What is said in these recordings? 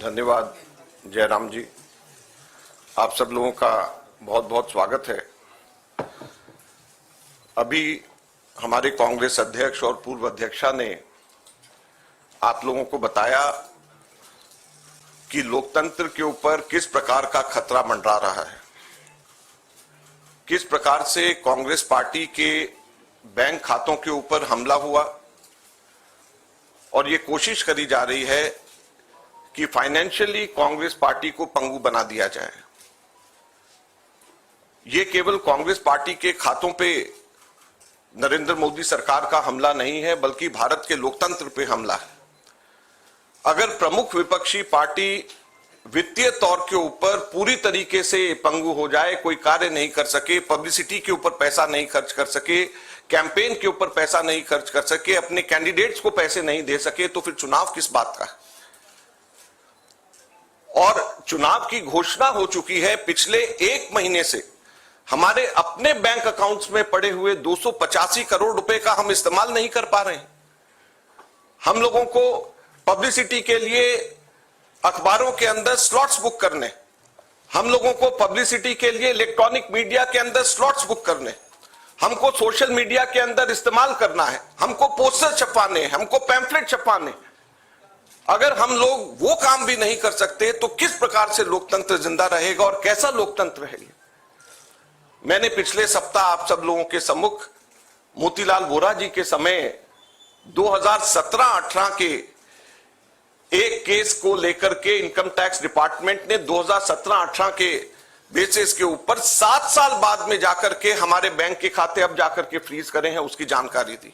धन्यवाद जयराम जी, आप सब लोगों का बहुत बहुत स्वागत है। अभी हमारे कांग्रेस अध्यक्ष और पूर्व अध्यक्षा ने आप लोगों को बताया कि लोकतंत्र के ऊपर किस प्रकार का खतरा मंडरा रहा है, किस प्रकार से कांग्रेस पार्टी के बैंक खातों के ऊपर हमला हुआ और ये कोशिश करी जा रही है कि फाइनेंशियली कांग्रेस पार्टी को पंगु बना दिया जाए। ये केवल कांग्रेस पार्टी के खातों पे नरेंद्र मोदी सरकार का हमला नहीं है, बल्कि भारत के लोकतंत्र पे हमला है। अगर प्रमुख विपक्षी पार्टी वित्तीय तौर के ऊपर पूरी तरीके से पंगु हो जाए, कोई कार्य नहीं कर सके, पब्लिसिटी के ऊपर पैसा नहीं खर्च कर सके, कैंपेन के ऊपर पैसा नहीं खर्च कर सके, अपने कैंडिडेट्स को पैसे नहीं दे सके, तो फिर चुनाव किस बात का है। और चुनाव की घोषणा हो चुकी है। पिछले एक महीने से हमारे अपने बैंक अकाउंट्स में पड़े हुए 285 करोड़ रुपए का हम इस्तेमाल नहीं कर पा रहे हैं। हम लोगों को पब्लिसिटी के लिए अखबारों के अंदर स्लॉट्स बुक करने, हम लोगों को पब्लिसिटी के लिए इलेक्ट्रॉनिक मीडिया के अंदर स्लॉट्स बुक करने, हमको सोशल मीडिया के अंदर इस्तेमाल करना है, हमको पोस्टर छपवाने, हमको पैम्फलेट छपवाने। अगर हम लोग वो काम भी नहीं कर सकते तो किस प्रकार से लोकतंत्र जिंदा रहेगा और कैसा लोकतंत्र है। मैंने पिछले सप्ताह आप सब लोगों के सम्मुख मोतीलाल वोरा जी के समय 2017-18 के एक केस को लेकर के इनकम टैक्स डिपार्टमेंट ने 2017-18 के बेसिस के ऊपर 7 साल बाद में जाकर के हमारे बैंक के खाते अब जाकर के फ्रीज करे हैं, उसकी जानकारी दी।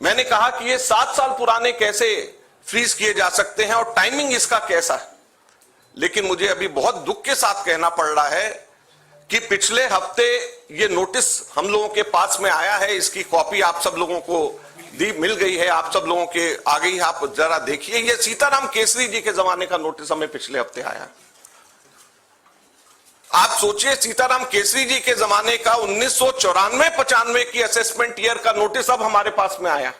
मैंने कहा कि ये 7 साल पुराने कैसे फ्रीज किए जा सकते हैं और टाइमिंग इसका कैसा है। लेकिन मुझे अभी बहुत दुख के साथ कहना पड़ रहा है कि पिछले हफ्ते ये नोटिस हम लोगों के पास में आया है, इसकी कॉपी आप सब लोगों को मिल गई है, आप सब लोगों के आ गई है। आप जरा देखिए, ये सीताराम केसरी जी के जमाने का नोटिस हमें पिछले हफ्ते आया। आप सोचिए, सीताराम केसरी जी के जमाने का 1994-95 की असेसमेंट ईयर का नोटिस अब हमारे पास में आया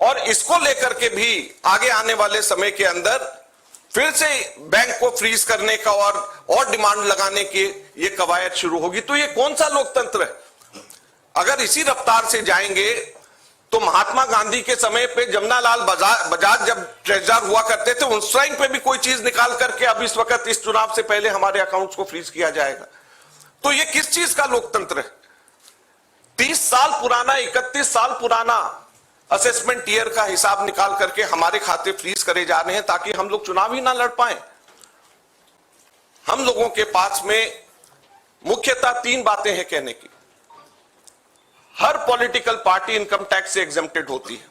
और इसको लेकर के भी आगे आने वाले समय के अंदर फिर से बैंक को फ्रीज करने का और डिमांड लगाने की ये कवायद शुरू होगी। तो ये कौन सा लोकतंत्र है। अगर इसी रफ्तार से जाएंगे तो महात्मा गांधी के समय पे जमनालाल बजाज जब ट्रेजरर हुआ करते थे, उस टाइम पे भी कोई चीज निकाल करके अब इस वक्त इस चुनाव से पहले हमारे अकाउंट्स को फ्रीज किया जाएगा। तो ये किस चीज का लोकतंत्र है। 30 साल पुराना, 31 साल पुराना असेसमेंट ईयर का हिसाब निकाल करके हमारे खाते फ्रीज करे जा रहे हैं ताकि हम लोग चुनाव ही ना लड़ पाए। हम लोगों के पास में मुख्यतः 3 बातें हैं कहने की। हर पॉलिटिकल पार्टी इनकम टैक्स से एग्जेम्प्टेड होती है,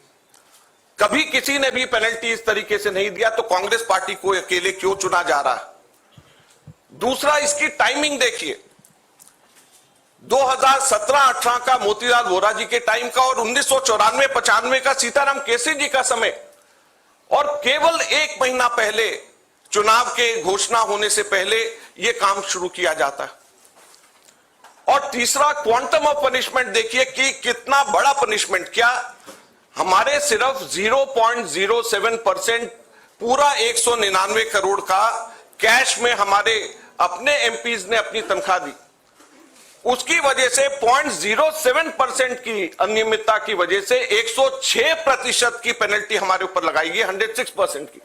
कभी किसी ने भी पेनल्टी इस तरीके से नहीं दिया, तो कांग्रेस पार्टी को अकेले क्यों चुना जा रहा है। दूसरा, इसकी टाइमिंग देखिए, 2017-18 का मोतीलाल वोरा जी के टाइम का और 1994-95 का सीताराम केसरी जी का समय, और केवल 1 महीना पहले चुनाव के घोषणा होने से पहले यह काम शुरू किया जाता है। और तीसरा, क्वांटम ऑफ पनिशमेंट देखिए कि कितना बड़ा पनिशमेंट। क्या हमारे सिर्फ 0.07% पूरा 199 करोड़ का कैश में हमारे अपने एमपीज ने अपनी तनख्वाह दी, उसकी वजह से 0.07% की अनियमितता की वजह से 106% की पेनल्टी हमारे ऊपर लगाई गई। 106% की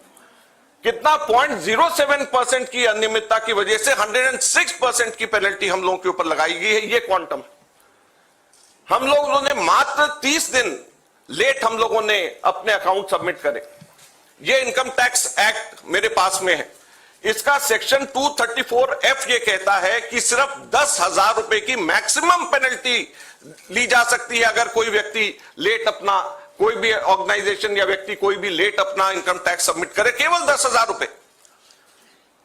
कितना, 0.07% की अनियमितता की वजह से 106% की पेनल्टी हम लोगों के ऊपर लगाई गई है। ये क्वांटम हम लोगों ने मात्र 30 दिन लेट हम लोगों ने अपने अकाउंट सबमिट करे। ये इनकम टैक्स एक्ट मेरे पास में है, इसका सेक्शन 234F ये कहता है कि सिर्फ 10,000 रुपए की मैक्सिमम पेनल्टी ली जा सकती है अगर कोई व्यक्ति लेट अपना, कोई भी ऑर्गेनाइजेशन या व्यक्ति कोई भी लेट अपना इनकम टैक्स सबमिट करे, केवल 10,000 रुपए।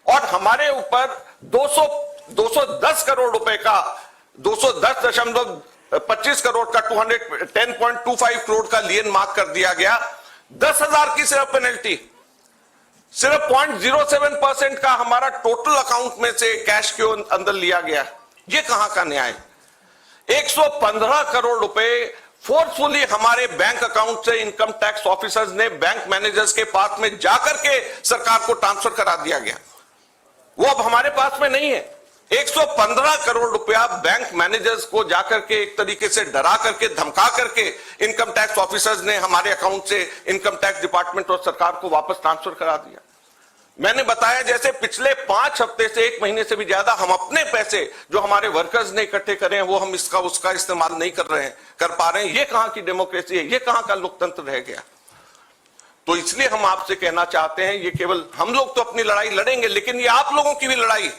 और हमारे ऊपर 210 करोड़ रुपए का 210.25 करोड़ का 210.25 करोड़ का लियन मार्क कर दिया गया। 10,000 की सिर्फ पेनल्टी, सिर्फ 0.07% का हमारा टोटल अकाउंट में से कैश के अंदर लिया गया। ये कहां का न्याय। 115 करोड़ रुपए फोर्सफुली हमारे बैंक अकाउंट से इनकम टैक्स ऑफिसर्स ने बैंक मैनेजर्स के पास में जाकर के सरकार को ट्रांसफर करा दिया गया। वो अब हमारे पास में नहीं है। 115 करोड़ रुपया बैंक मैनेजर्स को जाकर के एक तरीके से डरा करके धमका करके इनकम टैक्स ऑफिसर्स ने हमारे अकाउंट से इनकम टैक्स डिपार्टमेंट और सरकार को वापस ट्रांसफर करा दिया। मैंने बताया जैसे पिछले 5 हफ्ते से 1 महीने से भी ज्यादा हम अपने पैसे जो हमारे वर्कर्स ने इकट्ठे करे हैं वो हम इसका उसका इस्तेमाल नहीं कर पा रहे हैं। ये कहां की डेमोक्रेसी है, ये कहां का लोकतंत्र रह गया। तो इसलिए हम आपसे कहना चाहते हैं, ये केवल हम लोग तो अपनी लड़ाई लड़ेंगे, लेकिन ये आप लोगों की भी लड़ाई,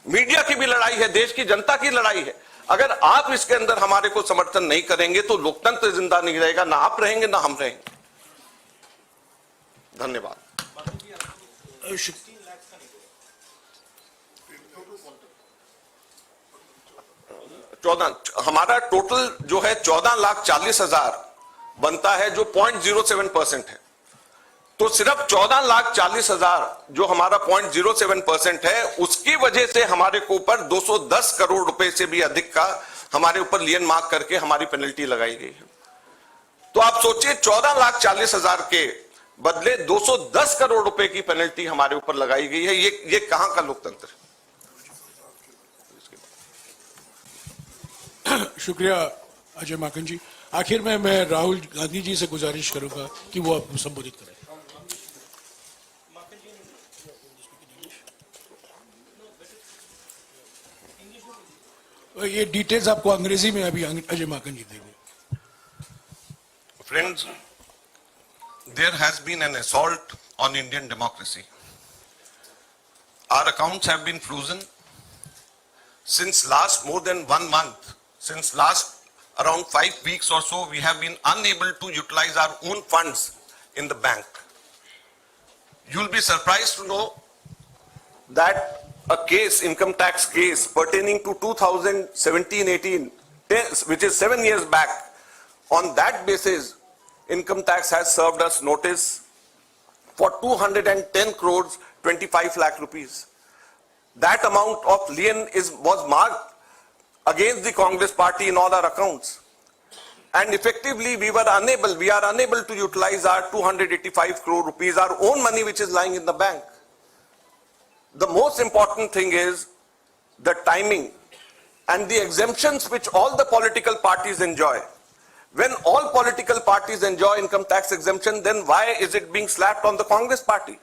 मीडिया की भी लड़ाई है, देश की जनता की लड़ाई है। अगर आप इसके अंदर हमारे को समर्थन नहीं करेंगे तो लोकतंत्र जिंदा नहीं रहेगा, ना आप रहेंगे ना हम रहेंगे। धन्यवाद। हमारा टोटल जो है 14,40,000 बनता है, जो 0.07% है। तो सिर्फ 14,40,000 जो हमारा 0.07% है, उसकी वजह से हमारे को ऊपर 210 करोड़ रुपए से भी अधिक का हमारे ऊपर लियन मार्क करके हमारी पेनल्टी लगाई गई है। तो आप सोचिए 14,40,000 के बदले 210 करोड़ रुपए की पेनल्टी हमारे ऊपर लगाई गई है। ये कहां का लोकतंत्र है? शुक्रिया अजय माकन जी। आखिर में मैं राहुल गांधी जी से गुजारिश करूंगा कि वो आपको संबोधित करें। ये डिटेल्स आपको अंग्रेजी में अभी अजय माकन जी देंगे। Friends, there has been an assault on Indian democracy. Our accounts have been frozen since last more than 1 month. Since last around 5 weeks or so, we have been unable to utilize our own funds in the bank. You'll be surprised to know that a case, income tax case pertaining to 2017-18, which is 7 years back, on that basis, income tax has served us notice for 210 crores 25 lakh rupees. That amount of lien was marked against the Congress party in all our accounts, and effectively we are unable to utilize our 285 crore rupees, our own money which is lying in the bank. The most important thing is the timing and the exemptions which all the political parties enjoy. When all political parties enjoy income tax exemption, then why is it being slapped on the Congress party?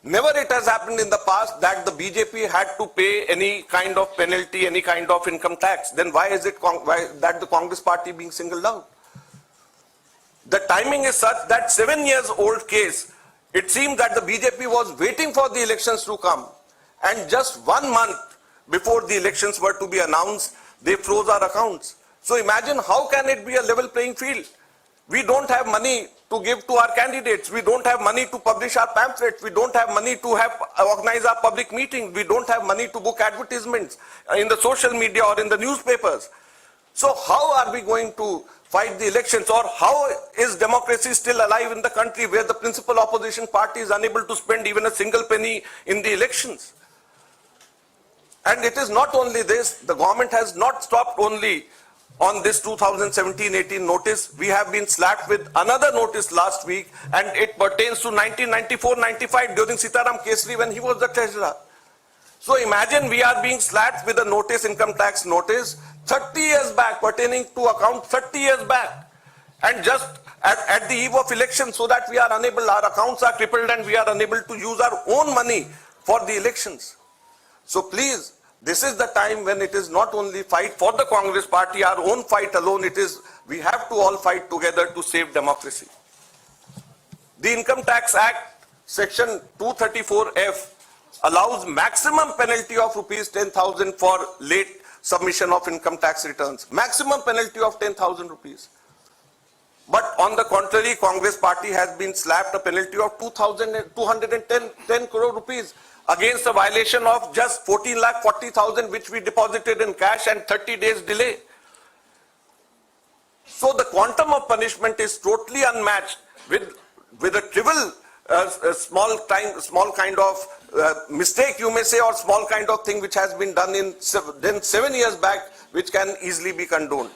Never it has happened in the past that the BJP had to pay any kind of penalty, any kind of income tax. Then why is it that the Congress party being singled out? The timing is such that 7 years old case, it seemed that the BJP was waiting for the elections to come, and just 1 month before the elections were to be announced, they froze our accounts. So imagine how can it be a level playing field? We don't have money to give to our candidates. We don't have money to publish our pamphlets. We don't have money to organize our public meetings. We don't have money to book advertisements in the social media or in the newspapers. So how are we going to fight the elections, or how is democracy still alive in the country where the principal opposition party is unable to spend even a single penny in the elections? And it is not only this, the government has not stopped only on this 2017-18 notice. We have been slapped with another notice last week, and it pertains to 1994-95 during Sitaram Kesri when he was the treasurer. So imagine we are being slapped with a notice, income tax notice, 30 years back, pertaining to account 30 years back. And just at the eve of election, so that we are unable, our accounts are crippled and we are unable to use our own money for the elections. So please, this is the time when it is not only fight for the Congress party, our own fight alone, it is, we have to all fight together to save democracy. The Income Tax Act, section 234F, allows maximum penalty of rupees 10,000 for late submission of income tax returns. Maximum penalty of 10,000 rupees. But on the contrary, Congress party has been slapped a penalty of 210 crore rupees against a violation of just 14,40,000 which we deposited in cash and 30 days delay. So the quantum of punishment is totally unmatched with a trivial small kind of mistake, you may say, or small kind of thing which has been done in 7 years back, which can easily be condoned.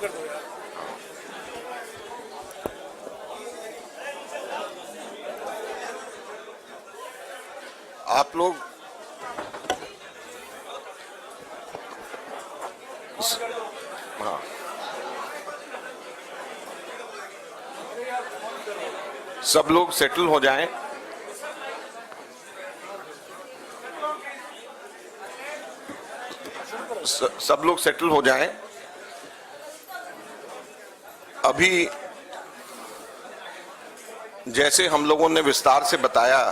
कर दो यार। आप लोग हाँ, सब लोग settle हो जाएं। सब लोग सेटल हो जाएं। अभी जैसे हम लोगों ने विस्तार से बताया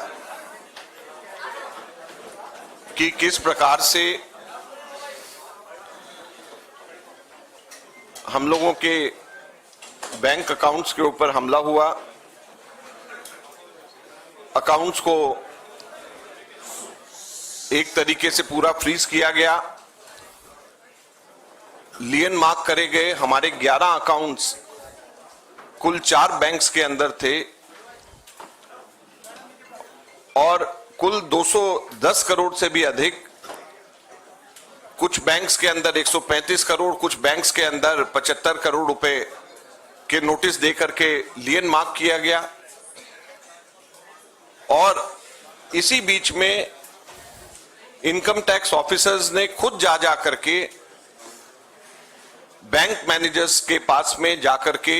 कि किस प्रकार से हम लोगों के बैंक अकाउंट्स के ऊपर हमला हुआ, अकाउंट्स को एक तरीके से पूरा फ्रीज किया गया, लियन मार्क करे गए। हमारे 11 अकाउंट्स कुल 4 बैंक्स के अंदर थे और कुल 210 करोड़ से भी अधिक, कुछ बैंक्स के अंदर 135 करोड़, कुछ बैंक्स के अंदर 75 करोड़ रुपए के नोटिस देकर के लियन मार्क किया गया। और इसी बीच में इनकम टैक्स ऑफिसर्स ने खुद जा करके बैंक मैनेजर्स के पास में जाकर के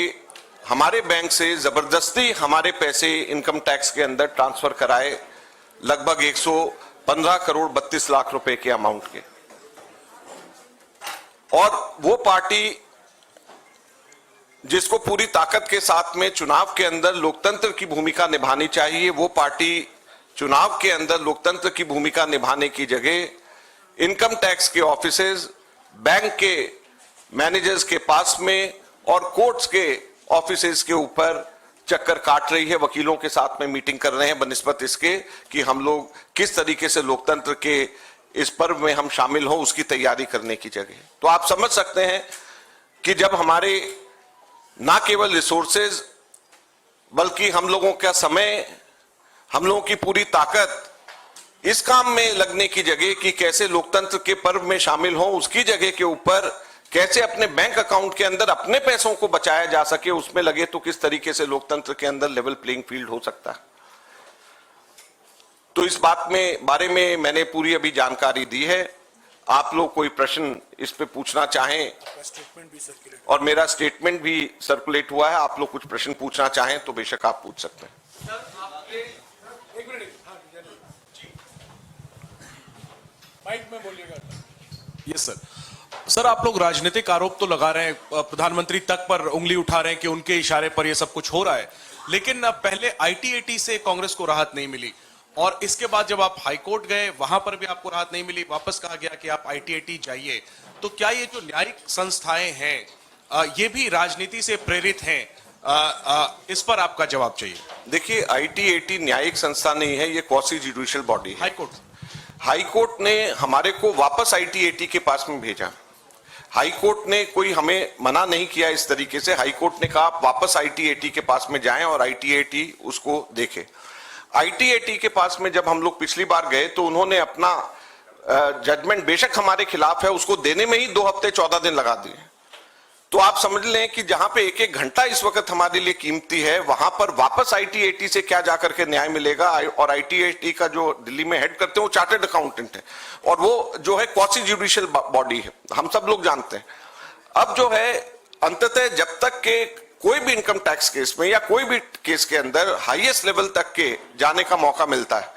हमारे बैंक से जबरदस्ती हमारे पैसे इनकम टैक्स के अंदर ट्रांसफर कराए, लगभग 115 करोड़ 32 लाख रुपए के अमाउंट के। और वो पार्टी जिसको पूरी ताकत के साथ में चुनाव के अंदर लोकतंत्र की भूमिका निभानी चाहिए, वो पार्टी चुनाव के अंदर लोकतंत्र की भूमिका निभाने की जगह इनकम टैक्स के ऑफिसर्स, बैंक के मैनेजर्स के पास में और कोर्ट्स के ऑफिसर्स के ऊपर चक्कर काट रही है, वकीलों के साथ में मीटिंग कर रहे हैं बनिस्बत इसके कि हम लोग किस तरीके से लोकतंत्र के इस पर्व में हम शामिल हो, उसकी तैयारी करने की जगह। तो आप समझ सकते हैं कि जब हमारे ना केवल रिसोर्सेज बल्कि हम लोगों का समय, हम लोगों की पूरी ताकत इस काम में लगने की जगह कि कैसे लोकतंत्र के पर्व में शामिल हो, उसकी जगह के ऊपर कैसे अपने बैंक अकाउंट के अंदर अपने पैसों को बचाया जा सके, उसमें लगे तो किस तरीके से लोकतंत्र के अंदर लेवल प्लेइंग फील्ड हो सकता है। तो इस बारे में मैंने पूरी अभी जानकारी दी है। आप लोग कोई प्रश्न इस पे पूछना चाहें, स्टेटमेंट भी सर्कुलेट और मेरा स्टेटमेंट भी सर्कुलेट हुआ है, आप लोग कुछ प्रश्न पूछना चाहें तो बेशक आप पूछ सकते हैं। एक मिनट, माइक में बोलिएगा। Yes sir. सर, आप लोग राजनीतिक आरोप तो लगा रहे हैं, प्रधानमंत्री तक पर उंगली उठा रहे हैं कि उनके इशारे पर यह सब कुछ हो रहा है, लेकिन पहले आईटीएटी से कांग्रेस को राहत नहीं मिली और इसके बाद जब आप हाईकोर्ट गए वहां पर भी आपको राहत नहीं मिली, वापस कहा गया कि आप आईटीएटी जाइए। तो क्या ये जो न्यायिक संस्थाएं हैं ये भी राजनीति से प्रेरित हैं? इस पर आपका जवाब चाहिए। देखिए, आईटीएटी न्यायिक संस्था नहीं है, ये क्वासी जुडिशियल बॉडी है। हाईकोर्ट ने हमारे को वापस आईटीएटी के पास में भेजा। हाईकोर्ट ने कोई हमें मना नहीं किया इस तरीके से। हाईकोर्ट ने कहा आप वापस आईटीएटी के पास में जाएं और आईटीएटी उसको देखे। आईटीएटी के पास में जब हम लोग पिछली बार गए तो उन्होंने अपना जजमेंट बेशक हमारे खिलाफ है, उसको देने में ही 2 हफ्ते 14 दिन लगा दिए। तो आप समझ लें कि जहां पे 1-1 घंटा इस वक्त हमारे लिए कीमती है, वहां पर वापस आईटीएटी से क्या जाकर के न्याय मिलेगा। और आईटीएटी का जो दिल्ली में हेड करते हैं वो चार्टर्ड अकाउंटेंट है और वो जो है क्वासी जुडिशियल बॉडी है, हम सब लोग जानते हैं। अब जो है अंततः जब तक के कोई भी इनकम टैक्स केस में या कोई भी केस के अंदर हाईएस्ट लेवल तक के जाने का मौका मिलता है,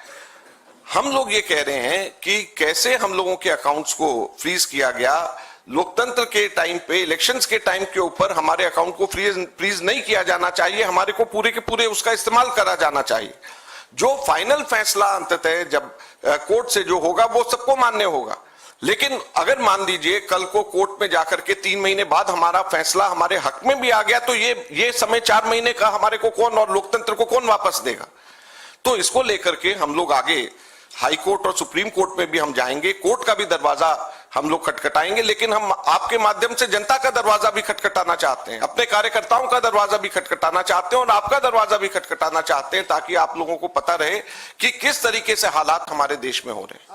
हम लोग ये कह रहे हैं कि कैसे हम लोगों के अकाउंट्स को फ्रीज किया गया। लोकतंत्र के टाइम पे, इलेक्शंस के टाइम के ऊपर हमारे अकाउंट को फ्रीज नहीं किया जाना चाहिए, हमारे को पूरे के पूरे उसका इस्तेमाल करा जाना चाहिए। जो फाइनल फैसला अंततः जब कोर्ट से जो होगा वो सबको मान्य होगा। लेकिन अगर मान लीजिए कल को कोर्ट में जाकर के 3 महीने बाद हमारा फैसला हमारे हक में भी आ गया तो ये समय 4 महीने का हमारे को कौन और लोकतंत्र को कौन वापस देगा। तो इसको लेकर के हम लोग आगे हाई कोर्ट और सुप्रीम कोर्ट में भी हम जाएंगे, कोर्ट का भी दरवाजा हम लोग खटखटाएंगे, लेकिन हम आपके माध्यम से जनता का दरवाजा भी खटखटाना चाहते हैं, अपने कार्यकर्ताओं का दरवाजा भी खटखटाना चाहते हैं और आपका दरवाजा भी खटखटाना चाहते हैं, ताकि आप लोगों को पता रहे कि किस तरीके से हालात हमारे देश में हो रहे हैं।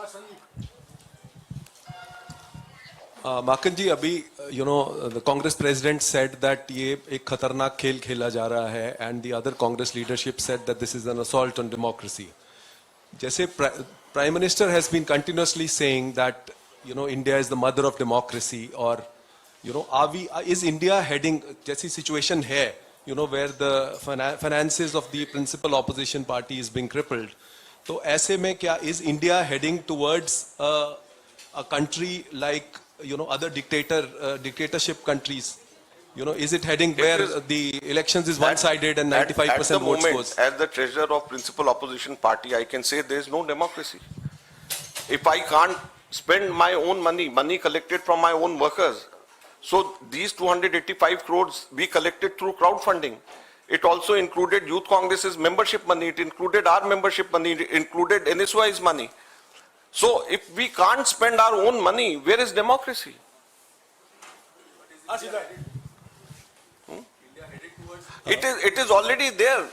माकन जी, अभी the Congress president said that ये एक खतरनाक खेल खेला जा रहा है and the other Congress leadership said that this is an assault on democracy. जैसे prime minister has been continuously saying that India is the mother of democracy, और is India heading, जैसी सिचुएशन है where the finances of the principal opposition party is being crippled, तो ऐसे में क्या is India heading towards a country like other dictatorship countries? Is it heading where the elections is one-sided and 95% votes goes? As the treasurer of principal opposition party, I can say there is no democracy. If I can't spend my own money collected from my own workers, so these 285 crores we collected through crowdfunding. It also included Youth Congress's membership money, it included our membership money, it included NSY's money. So if we can't spend our own money, where is democracy? It is already there.